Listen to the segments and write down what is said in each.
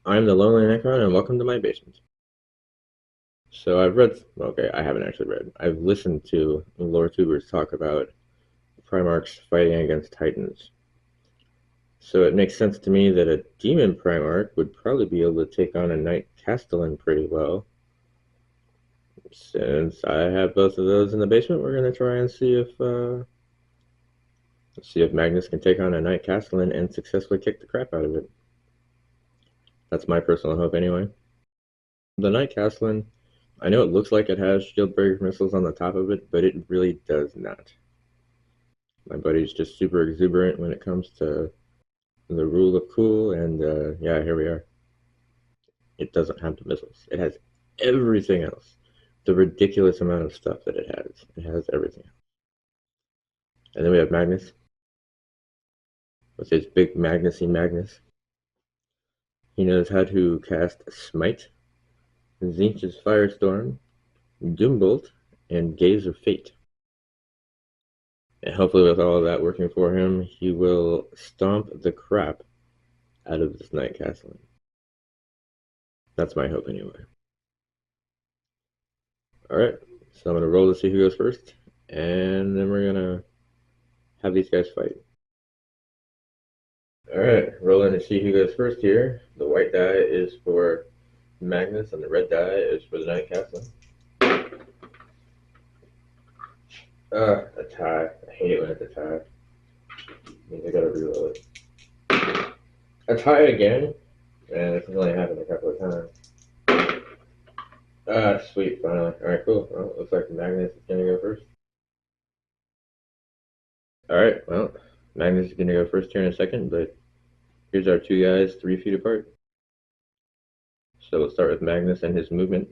I'm the Lonely Necron, and welcome to my basement. So okay, I haven't actually read. I've listened to lore tubers talk about Primarchs fighting against Titans. So it makes sense to me that a Demon Primarch would probably be able to take on a Knight Castellan pretty well. Since I have both of those in the basement, we're gonna try and see if Magnus can take on a Knight Castellan and successfully kick the crap out of it. That's my personal hope, anyway. The Knight Castellan, I know it looks like it has shield breaker missiles on the top of it, but it really does not. My buddy's just super exuberant when it comes to the rule of cool, and yeah, here we are. It doesn't have the missiles. It has everything else. The ridiculous amount of stuff that it has. It has everything else. And then we have Magnus with his big Magnusy Magnus. He knows how to cast Smite, Zinch's Firestorm, Doombolt, and Gaze of Fate. And hopefully with all of that working for him, he will stomp the crap out of this Knight Castellan. That's my hope anyway. Alright, so I'm going to roll to see who goes first, and then we're going to have these guys fight. Alright, rolling to see who goes first here. The white die is for Magnus, and the red die is for the Knight Castellan. A tie. I hate it when it's a tie. It means I gotta reload it. A tie again? Man, this has only happened a couple of times. Sweet, finally. Alright, cool. Well, looks like Magnus is gonna go first. Alright, well, Magnus is gonna go first here in a second, but here's our two guys 3 feet apart. So we'll start with Magnus and his movement.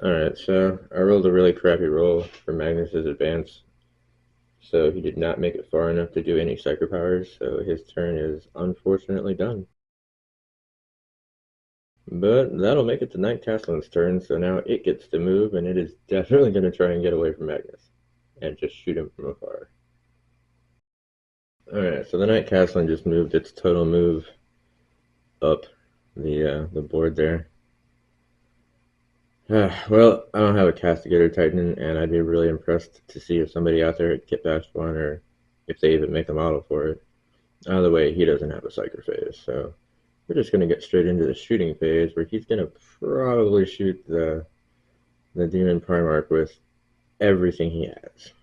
Alright, so I rolled a really crappy roll for Magnus's advance. So he did not make it far enough to do any psycho powers, so his turn is unfortunately done. But that'll make it to Knight Castellan's turn, so now it gets to move, and it is definitely going to try and get away from Magnus and just shoot him from afar. Alright, so the Knight Castellan just moved its total move up the board there. Well, I don't have a Castigator Titan, and I'd be really impressed to see if somebody out there at Kit Bash one, or if they even make a model for it. Either way, he doesn't have a Psyker phase, so we're just going to get straight into the shooting phase, where he's going to probably shoot the Demon Primarch with everything he has.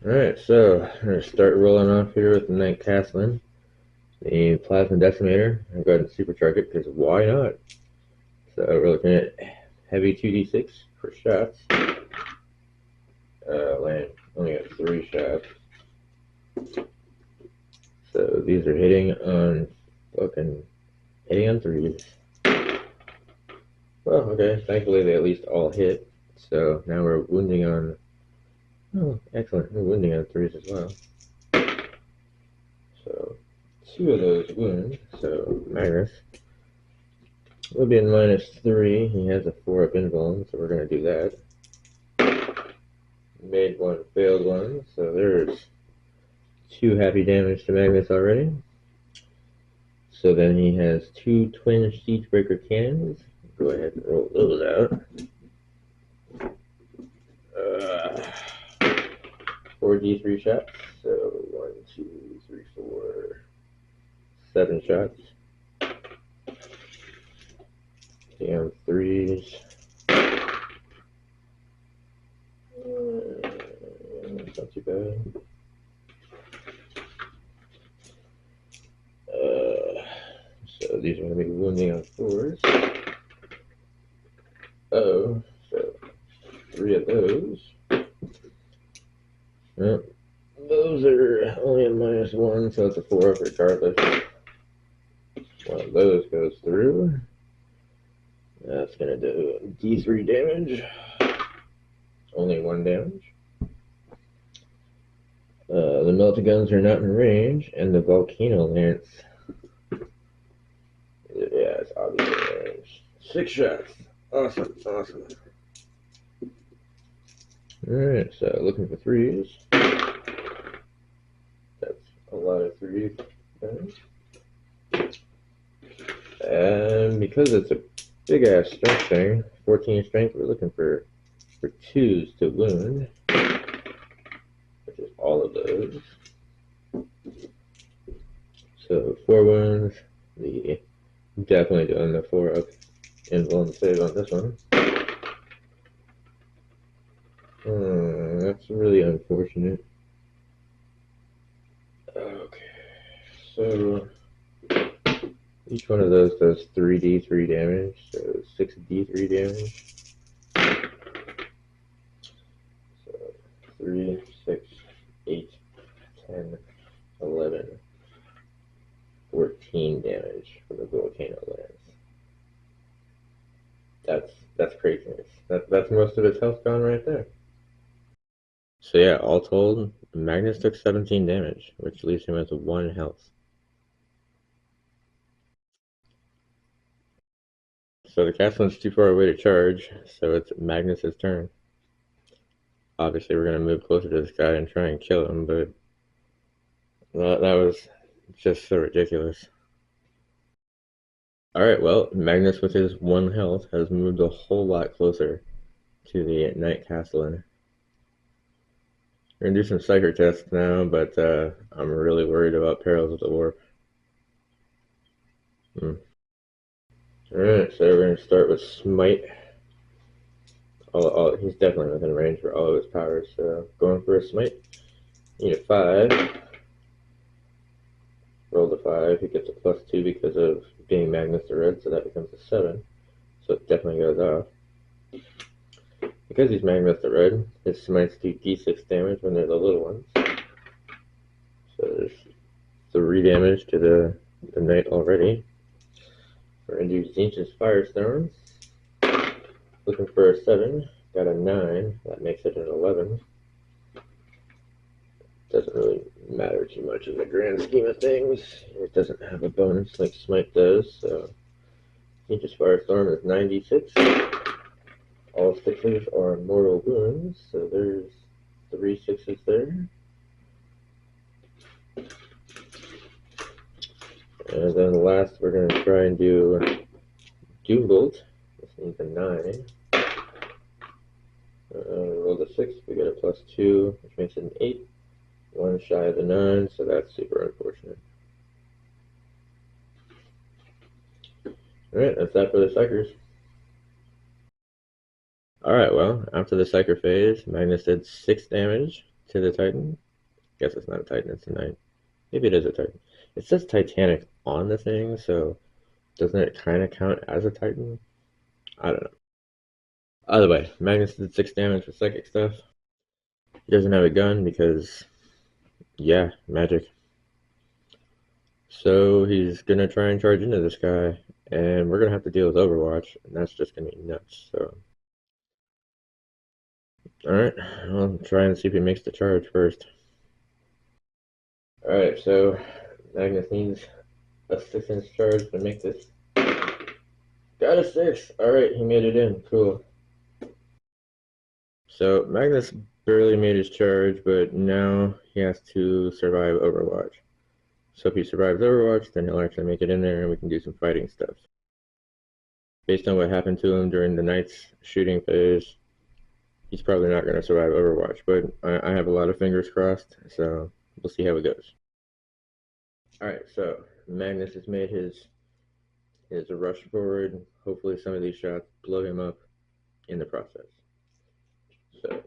Alright, so I'm going to start rolling off here with the Knight Castellan. The Plasma Decimator. I'm going to supercharge it, because why not? So we're looking at heavy 2d6 for shots. Land only got 3 shots. So these are hitting on 3s. Well, okay, thankfully they at least all hit. So now we're wounding on, oh, excellent, we're wounding on 3s as well. So 2 of those wound, so Magnus will be in -3. He has a 4 up invuln, so we're going to do that. Made 1, failed 1, so there's 2 happy damage to Magnus already. So then he has 2 twin Siegebreaker cannons. Go ahead and roll those out. 4d3 shots. So 1, 2, 3, 4, 7 shots. Down 3s. That's not too bad. So these are going to be wounding on 4s. Oh, so 3 of those. Yep. Those are only a -1, so it's a 4 up regardless. One of those goes through. That's going to do D3 damage. Only 1 damage. The melted guns are not in range, and the volcano lance. Yeah, it's obviously in range. 6 shots. Awesome, awesome. Alright, so looking for 3s. That's a lot of 3s. Okay. because it's a big ass strength thing, 14 strength, we're looking for 2s to wound, which is all of those. So 4 wounds, definitely doing the 4 up invuln save on this one. That's really unfortunate. Okay, so each one of those does 3d3 damage, so 6d3 damage. So 3, 6, 8, 10, 11, 14 damage from the volcano lance. That's craziness. That's most of its health gone right there. So yeah, all told, Magnus took 17 damage, which leaves him with 1 health. So the Castellan's too far away to charge, so it's Magnus's turn. Obviously, we're going to move closer to this guy and try and kill him, but that was just so ridiculous. Alright, well, Magnus with his 1 health has moved a whole lot closer to the Knight Castellan. We're going to do some Psyker tests now, but I'm really worried about Perils of the Warp. Alright, so we're going to start with Smite. He's definitely within range for all of his powers, so going for a Smite. Need a 5. Roll the 5, he gets a +2 because of being Magnus the Red, so that becomes a 7. So it definitely goes off. Because he's Magnus the Red, his smites do d6 damage when they're the little ones. So there's 3 damage to the knight already. We're going to do Zinch's Firestorm. Looking for a 7, got a 9, that makes it an 11. Doesn't really matter too much in the grand scheme of things. It doesn't have a bonus like Smite does, so Zinch's Firestorm is 96. All 6s are mortal wounds, so there's 3 6s there. And then last, we're going to try and do Doombolt. This needs a 9. Rolled a 6, we get a +2, which makes it an 8. 1 shy of the 9, so that's super unfortunate. Alright, that's that for the Psykers. Alright, well, after the Psyker phase, Magnus did 6 damage to the Titan. Guess it's not a Titan, it's a Knight. Maybe it is a Titan. It says Titanic on the thing, so doesn't it kind of count as a Titan? I don't know. Either way, Magnus did 6 damage with psychic stuff. He doesn't have a gun because, yeah, magic. So he's gonna try and charge into this guy, and we're gonna have to deal with Overwatch, and that's just gonna be nuts, so. Alright, I'll try and see if he makes the charge first. Alright, so Magnus needs a 6-inch charge to make this. Got a 6! Alright, he made it in. Cool. So Magnus barely made his charge, but now he has to survive Overwatch. So if he survives Overwatch, then he'll actually make it in there and we can do some fighting stuff. Based on what happened to him during the Knight's shooting phase, he's probably not going to survive Overwatch, but I have a lot of fingers crossed, so we'll see how it goes. Alright, so Magnus has made his rush forward. Hopefully some of these shots blow him up in the process. So,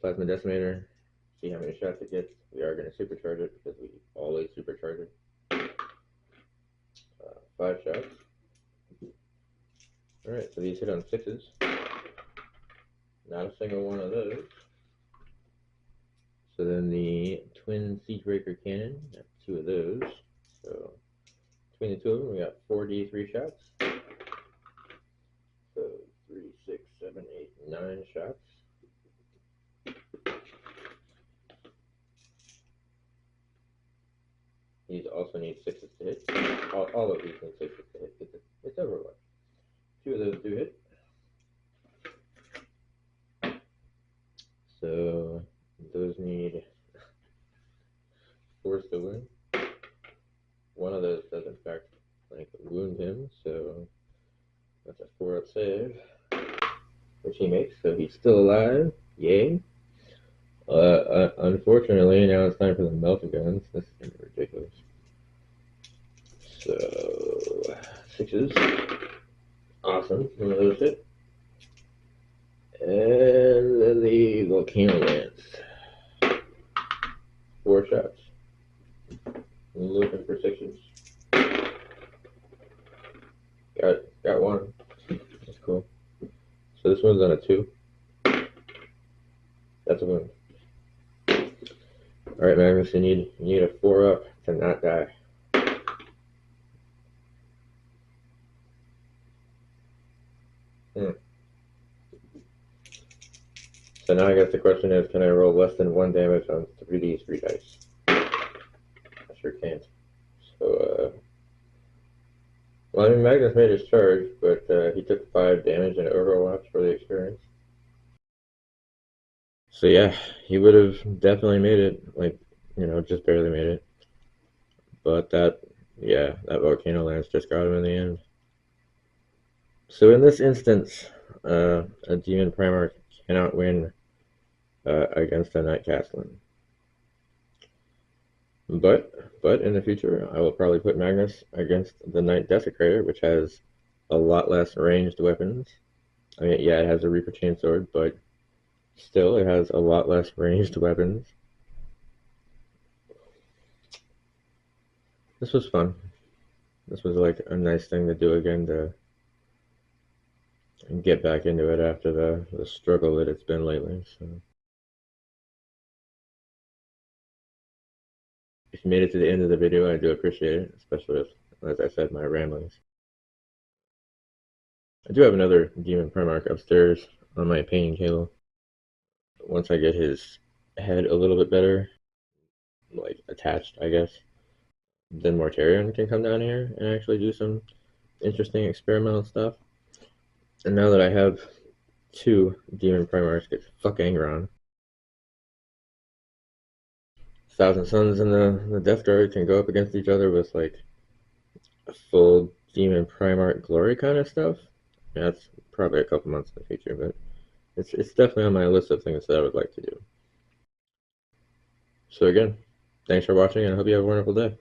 Plasma Decimator, see how many shots it gets. We are going to supercharge it because we always supercharge it. 5 shots. Alright, so these hit on 6s. Not a single one of those. So then the twin Siegebreaker Cannon, got 2 of those. So between the 2 of them, we got 4d3 shots. So 3, 6, 7, 8, 9 shots. These also need 6s to hit. All of these need 6s to hit. It's Overwatch. 2 of those do hit. So those need 4s to win. One of those does in fact wound him, so save, which he makes, so he's still alive. Yay. Unfortunately, now it's time for the meltaguns. This is gonna be ridiculous. So, sixes. Awesome. Another hit. And then the volcano lance. 4 shots. Looking for sixes. Got one. That's cool. So this one's on a 2. That's a win. Alright, Magnus, you need a 4 up to not die. So now I guess the question is, can I roll less than 1 damage on 3d 3 dice? I sure can't. So, well, I mean, Magnus made his charge, but he took 5 damage in Overwatch for the experience. So yeah, he would have definitely made it, like, just barely made it. But that volcano lance just got him in the end. So in this instance, a demon Primarch cannot win against a Knight Castellan. But in the future, I will probably put Magnus against the Knight Desecrator, which has a lot less ranged weapons. I mean, yeah, it has a Reaper Chainsword, but still, it has a lot less ranged weapons. This was fun. This was like a nice thing to do again to get back into it after the struggle that it's been lately. So, if you made it to the end of the video, I do appreciate it, especially with, as I said, my ramblings. I do have another Demon Primarch upstairs on my painting table. Once I get his head a little bit better, like attached, I guess, then Mortarion can come down here and actually do some interesting experimental stuff. And now that I have 2 Demon Primarchs, get fuck Angron. Thousand Suns and the Death Guard can go up against each other with like a full Demon Primarch glory kind of stuff. Yeah, that's probably a couple months in the future, but it's definitely on my list of things that I would like to do. So again, thanks for watching, and I hope you have a wonderful day.